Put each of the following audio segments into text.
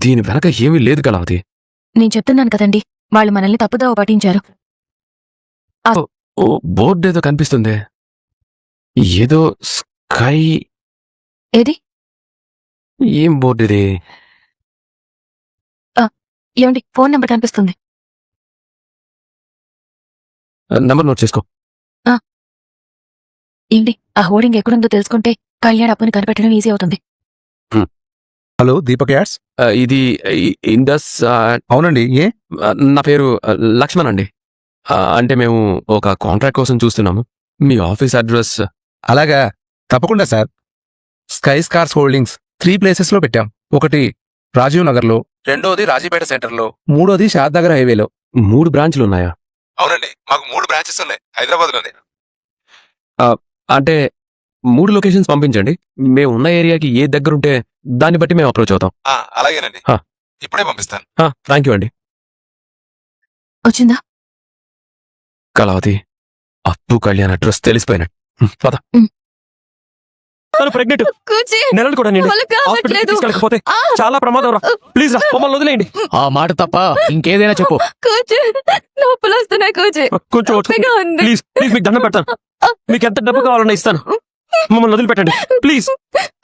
దీని వెనక ఏమీ లేదు కళావతి. నేను చెప్తున్నాను కదండి, వాళ్ళు మనల్ని తప్పుదోవ పట్టించారు. ఓ బోర్డు ఏదో కనిపిస్తుంది. ఏదో స్కై. ఏది? ఏం బోర్డు ఇది? ఏమండి, ఫోన్ నెంబర్ కనిపిస్తుంది. నంబర్ నోట్ చేసుకో. ఏంటి, ఆ హోర్డింగ్ ఎక్కడుందో తెలుసుకుంటే కళ్యాణ్ అప్పుని కనిపెట్టడం ఈజీ అవుతుంది. Hello, Deepak ads. ఇది ఇండస్. అవునండి. నా పేరు లక్ష్మణ్ అండి. అంటే మేము ఒక కాంట్రాక్ట్ కోసం చూస్తున్నాము. మీ ఆఫీస్ అడ్రస్? అలాగా, తప్పకుండా sir. Sky scars holdings 3 places లో పెట్టాం. ఒకటి రాజీవ్ నగర్ లో, రెండోది రాజీపేట సెంటర్ లో, మూడోది షాద్ నగర్ హైవేలో. 3 బ్రాంచ్లు ఉన్నాయా? అవునండి, మాకు 3 బ్రాంచెస్ ఉన్నాయి హైదరాబాద్ లోనే. అంటే 3 లొకేషన్స్ పంపించండి. మేము ఉన్న ఏరియాకి ఏ దగ్గరుంటే దాన్ని బట్టి మేము అప్రోచ్ అవుతాం. అలాగేనండి, ఇప్పుడే పంపిస్తాను. థ్యాంక్ యూ అండి. వచ్చిందా? కళావతి, అప్పు కళ్యాణ్ అడ్రస్ తెలిసిపోయినట్టు. పద. ప్రెగ్నెంట్, కూర్చి. నెలలు కూడా నిండి హాస్పిటల్కి తీసుకెళ్ళకపోతే చాలా ప్రమాదం రా. ప్లీజ్ రా, మమ్మల్ని వదిలేయండి. ఆ మాట తప్ప ఇంకేదైనా చెప్పు. కూర్చి, నొప్పులు వస్తున్నాయి. కూర్చి, కొంచెం ప్లీజ్ ప్లీజ్, మీకు దండం పెడతాను. మీకు ఎంత డబ్బు కావాలన్నా ఇస్తాను. మమ్మల్ని వదిలిపెట్టండి ప్లీజ్.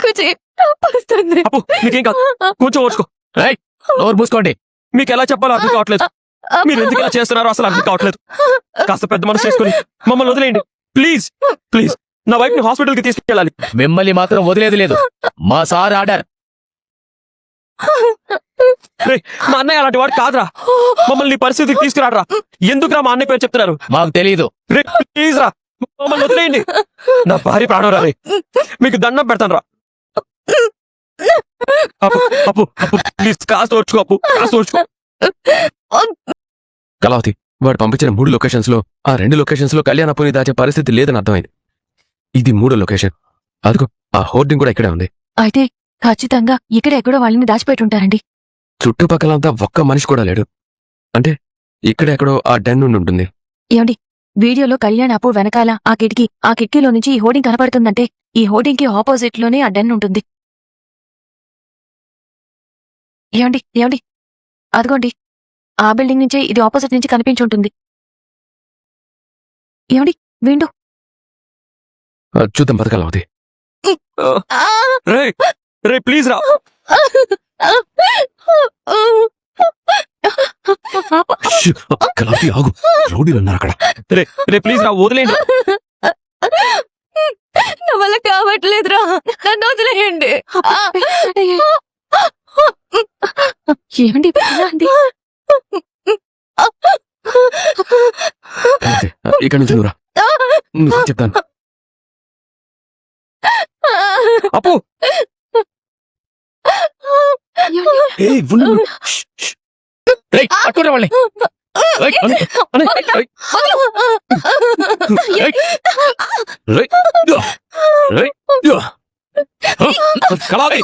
కూర్చి, నొప్పి వస్తుంది. అప్పు, మీకేం కాదు, కొంచెం ఓర్చుకో. నోరు మూసుకోండి. మీకు ఎలా చెప్పాలో అర్థం కావట్లేదు. మీరు ఎందుకు ఇలా చేస్తున్నారో అసలు అర్థం కావట్లేదు. కాస్త పెద్ద మనసు చేసుకుని మమ్మల్ని వదిలేయండి ప్లీజ్ ప్లీజ్. నా వైఫ్ ని హాస్పిటల్ కి తీసుకెళ్ళాలి. మిమ్మల్ని మాత్రం వదిలేదు లేదు. మా సార్ ఆర్డర్. మా అన్నయ్య అలాంటి వాడు కాదురా. మమ్మల్ని పరిస్థితికి తీసుకురాడరా. ఎందుకురా మా అన్నయ్య పేరు చెప్తున్నారు? మాకు తెలీదు. ప్లీజ్ రా, మమ్మల్ని వదిలేయండి. నా భార్య ప్రాణం రా. మీకు దండం పెడతాను రా. అప్పు అప్పు అప్పు, ప్లీజ్ కాస్త ఓర్చుకో అప్పు, కాస్త ఓర్చుకో. కళావతి, వాడు పంపించిన 3 లొకేషన్స్ లో ఆ 2 లొకేషన్స్ లో కళ్యాణ్ అప్పుని దాచే పరిస్థితి లేదని అర్థమైంది. ఇది 3వ లొకేషన్. అదిగో ఆ హోర్డింగ్ కూడా ఇక్కడే ఉంది. అయితే ఖచ్చితంగా ఇక్కడ ఎక్కడో వాళ్ళని దాచిపెట్టుంటారండి. చుట్టుపక్కలంతా ఒక్క మనిషి కూడా లేడు. అంటే ఇక్కడెక్కడో ఆ డెన్ నుండి ఉంటుంది. ఏమండి, వీడియోలో కళ్యాణ్ అప్పు వెనకాల ఆ కిటికీలో నుంచి ఈ హోర్డింగ్ కనపడుతుందంటే ఈ హోర్డింగ్ కి ఆపోజిట్ లోనే ఆ డెన్ ఉంటుంది. ఏమండి ఏమండి, అదిగోండి, ఆ బిల్డింగ్ నుంచే ఇది ఆపోజిట్ నుంచి కనిపించుంటుంది. ఏమండి, విండు. చూద్దాం, బతకలవతి. రే ప్లీజ్ రా. కళావతి ఆగు, రౌడీలు ఉన్నారు అక్కడ. రే ప్లీజ్ రా, వదిలేయండి. నా వల్ల కావట్లేదురా, నన్ను వదిలేయండి. ఏమండి, ఇక్కడ నుంచి నువ్వురా, నువ్వు చెప్తాను. అప్పు, వాళ్ళని కళావతి,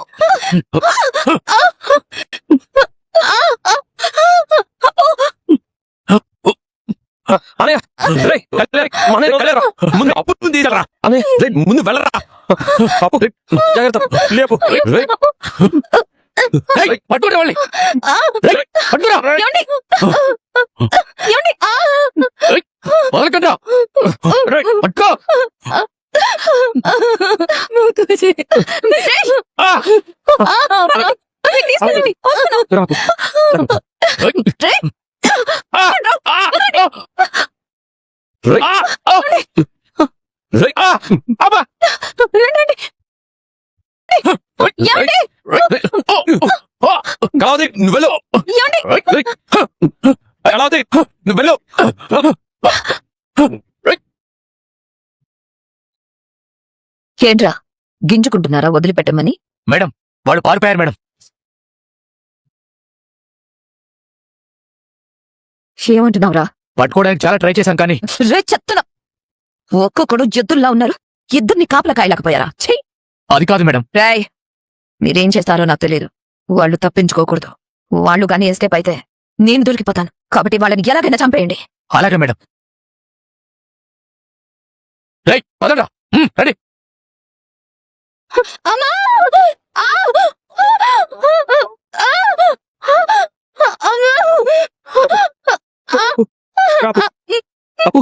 ముందు అప్పు తీయరా. ముందు వెళ్ళరా. అప్పు జాగ్రత్త, లేపు. పట్టుకురా వాళ్ళని. వదలకండా. పట్టుకో. కళావతి, నువ్వు వెళ్ళు. కళావతి, నువ్వు వెళ్ళు. ఏంట్రా గింజుకుంటున్నారా వదిలిపెట్టమని? మేడం, వాళ్ళు పారిపోయారు మేడం. ఏమంటున్నావురా? పట్టుకోవడానికి చాలా ట్రై చేశాం కానీ. రే చెత్తన, ఒక్కొక్కడు ఎద్దుల్లా ఉన్నారు. ఇద్దరిని కాపలా కాయలేకపోయారా? చెయ్యి. అది కాదు మేడం. రాయ్, మీరేం చేస్తారో నాకు తెలియదు. వాళ్ళు తప్పించుకోకూడదు. వాళ్ళు గాని ఎస్కేప్ అయితే నేను దొరికిపోతాను. కాబట్టి వాళ్ళని ఎలాగైనా చంపేయండి. అలాగే మేడం. రేయ్, పదండ్రా. రెడీ. అమ్మా! అప్పు అప్పు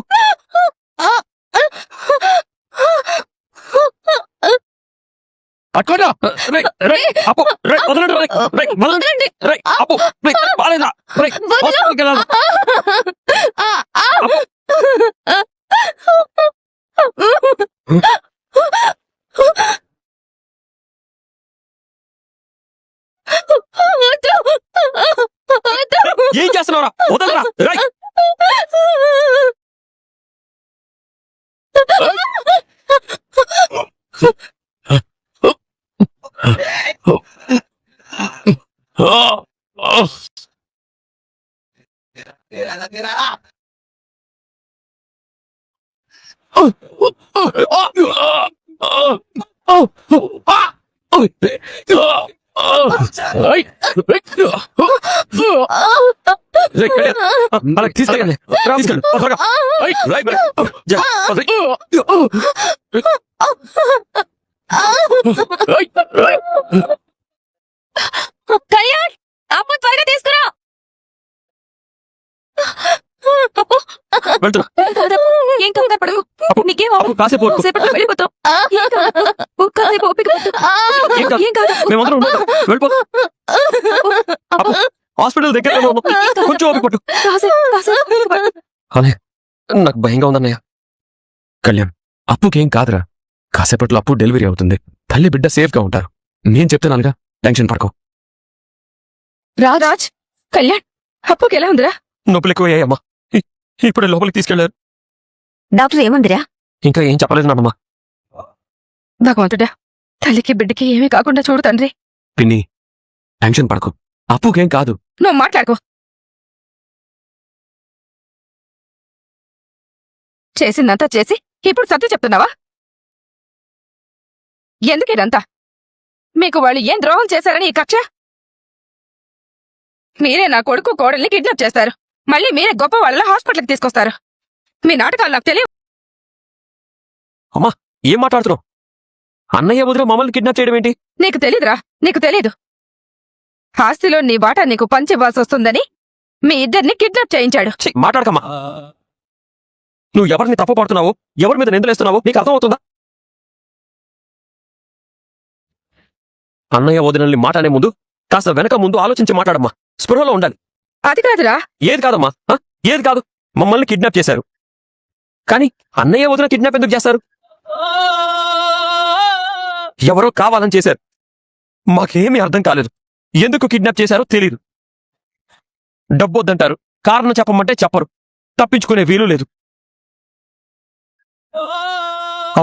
పట్టుకోండి రేయ్, రేయ్, అప్పు రేయ్, వదలండి రేయ్, రేయ్, వదలండి రేయ్, అప్పు రేయ్, బాలేదా రేయ్, హాస్పిటల్కి వెళ్ళాలి. ఏం చేస్తున్నావురా వదలరా రేయ్. రేయ్, కళ్యాణ్, అలాగే తీసుకెళ్ళండి తీసుకెళ్ళండి త్వరగా. రేయ్, రేయ్, జా, రేయ్. కళ్యాణ్ అప్పు త్వరగా తీసుకురా. వెళ్తున్నా. ఏం కంగారు పడకు. నీకేం అప్పు కాసేపు ఊరుకో. సేపట్లో వెళ్ళిపోతాం. ఏం కాదు. కాసేపు ఓపిక పట్టు. ఏం కాదు. ఏం కాదు. మేమందరం ఉంటాం. వెళ్ళిపో. అప్పు, హాస్పిటల్ దగ్గరలో ఉన్నాం. కొంచెం ఓపిక పట్టు. కాసేపు ఓపిక పట్టు. అనే నాకు భయంగా ఉందన్నయ్య. కళ్యాణ్ అప్పుకేం కాదురా, కాసేపట్లో అప్పు డెలివరీ అవుతుంది. తల్లి బిడ్డ సేఫ్ గా ఉంటారు. నేను చెప్తున్నానుగా, టెన్షన్ పడకో. రాజ్ కళ్యాణ్ అప్పుకి ఎలా ఉందిరా? నొప్పులు ఎక్కువయ్యాయమ్మా. ఇప్పుడే లోపలికి తీసుకెళ్లారు. డాక్టర్ ఏమందిరా? ఇంకా ఏం చెప్పలేదు నాన్నమ్మ. భగవంతుడా, తల్లికి బిడ్డకి ఏమీ కాకుండా చూడు తండ్రి. పిన్ని టెన్షన్ పడకు, అప్పుకేం కాదు. నువ్వు మాట్లాడుకో. చేసిందంతా చేసి ఇప్పుడు సర్ది చెప్తున్నావా? ఎందుకిదంతా? మీకు వాళ్ళు ఏం ద్రోహం చేశారని ఈ కక్ష? మీరే నా కొడుకు కోడల్ని కిడ్నాప్ చేస్తారు. మళ్ళీ మీరే గొప్ప వాళ్ళ హాస్పిటల్కి తీసుకొస్తారు. మీ నాటకాలు నాకు తెలియవు. ఏం మాట్లాడుతున్నావు? అన్నయ్య వదిన మమ్మల్ని కిడ్నాప్ చేయడం ఏంటి? నీకు తెలీదురా, నీకు తెలీదు. ఆస్తిలో నీ వాటా నీకు పంచివ్వాల్సి వస్తుందని మీ ఇద్దరిని కిడ్నాప్ చేయించాడు. ఛీ, మాట్లాడకమ్మా. నువ్వు ఎవరిని తప్పు పడుతున్నావు, ఎవరి మీద నిందలేస్తున్నావు నీకు అర్థమవుతుందా? అన్నయ్య వదినల్ని మాట్లాడే ముందు కాస్త వెనక ముందు ఆలోచించి మాట్లాడమ్మా. స్పృహలో ఉండాలి. అది కాదురా. ఏది కాదమ్మా, ఏది కాదు. మమ్మల్ని కిడ్నాప్ చేశారు, కానీ అన్నయ్య వదిన కిడ్నాప్ ఎందుకు చేస్తారు? ఎవరో కావాలని చేశారు. మాకేమీ అర్థం కాలేదు. ఎందుకు కిడ్నాప్ చేశారో తెలీదు. డబ్బొద్దంటారు, కారణం చెప్పమంటే చెప్పరు. తప్పించుకునే వీలు లేదు.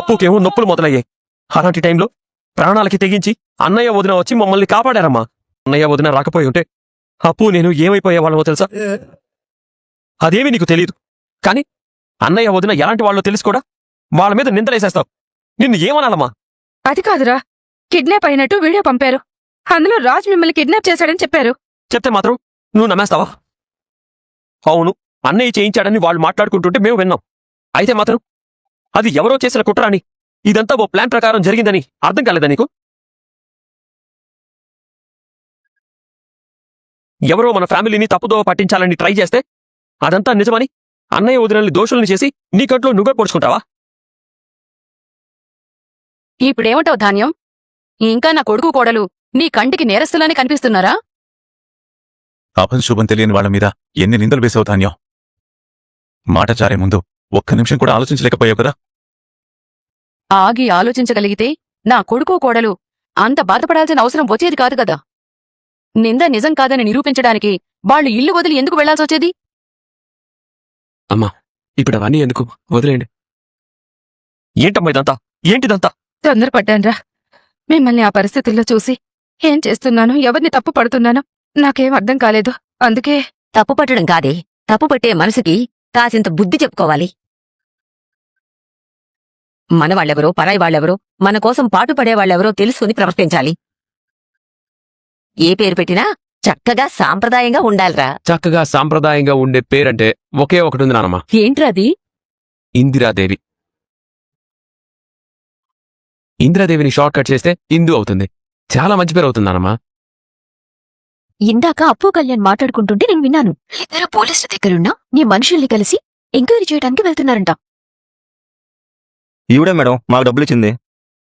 అప్పుకేమో నొప్పులు మొదలయ్యాయి. అలాంటి టైంలో ప్రాణాలకి తెగించి అన్నయ్య వదిన వచ్చి మమ్మల్ని కాపాడారమ్మా. అన్నయ్య వదిన రాకపోయి ఉంటే అప్పు నేను ఏమైపోయేవాళ్ళమో తెలుసా? అదేమీ నీకు తెలీదు. కానీ అన్నయ్య వదిన ఎలాంటి వాళ్ళో తెలుసు కూడా వాళ్ళ మీద నిందలేసేస్తావు. నిన్ను ఏమనాలమ్మా? అది కాదురా, కిడ్నాప్ అయినట్టు వీడియో పంపారు. అందులో రాజ్ మిమ్మల్ని కిడ్నాప్ చేశాడని చెప్పారు. చెప్తే మాత్రం నువ్వు నమ్మేస్తావా? అవును, అన్నయ్య చేయించాడని వాళ్ళు మాట్లాడుకుంటుంటే మేము విన్నాం. అయితే మాత్రం అది ఎవరో చేసిన కుట్ర అని, ఇదంతా ఓ ప్లాన్ ప్రకారం జరిగిందని అర్థం కాలేదా నీకు? ఎవరో మన ఫ్యామిలీని తప్పుదోవ పట్టించాలని ట్రై చేస్తే అదంతా నిజమని అన్నయ్య వదినల్ని దోషుల్ని చేసి నీ కంట్లో నువ్వే పొడుచుకుంటావా? ఇప్పుడేమంటావు ధాన్యం? ఇంకా నా కొడుకు కోడలు నీ కంటికి నేరస్తులానే కనిపిస్తున్నారా? అభం శుభం తెలియని వాళ్ళ మీద ఎన్ని నిందలు వేసావు ధాన్యం. మాట చారే ముందు ఒక్క నిమిషం కూడా ఆలోచించలేకపోయావు కదా. ఆగి ఆలోచించగలిగితే నా కొడుకు కోడలు అంత బాధపడాల్సిన అవసరం వచ్చేది కాదు కదా. నింద నిజం కాదని నిరూపించడానికి వాళ్ళు ఇల్లు వదిలి ఎందుకు వెళ్లాల్సొచ్చేది? ఇప్పుడు అవన్నీ ఎందుకు, వదిలేండి. ఏంటమ్మా ఇదంతా? ఏంటిదంతా? తొందరపడ్డాన్రా. మిమ్మల్ని ఆ పరిస్థితుల్లో చూసి ఏం చేస్తున్నానో, ఎవరిని తప్పు పడుతున్నానో నాకేం అర్థం కాలేదు. అందుకే తప్పు పట్టడం కాదే, తప్పు పట్టే మనసుకి కాసింత బుద్ధి చెప్పుకోవాలి. మన వాళ్ళెవరో, పరాయి వాళ్ళెవరో, మన కోసం పాటుపడేవాళ్ళెవరో తెలుసుకుని ప్రవర్తించాలి. ఏ పేరు పెట్టినా చక్కగా సాంప్రదాయంగా ఉండాలిరా. చక్కగా సాంప్రదాయంగా ఉండే పేరంటే ఒకే ఒకటి ఉంది నానమ్మ, ఏంట్రాది? ఇందిరాదేవి. ఇందిరాదేవిని షార్ట్ కట్ చేస్తే ఇందు అవుతుంది. చాలా మంచి పేరు అవుతుంది నానమ్మ. ఇందాక అప్పు కళ్యాణ్ మాట్లాడుకుంటుంటే నేను విన్నాను. ఇద్దరు పోలీసుల దగ్గరున్న నీ మనుషుల్ని కలిసి ఎంక్వైరీ చేయడానికి వెళ్తున్నారంట. ఈవిడే మేడం మాకు డబ్బులు ఇచ్చింది.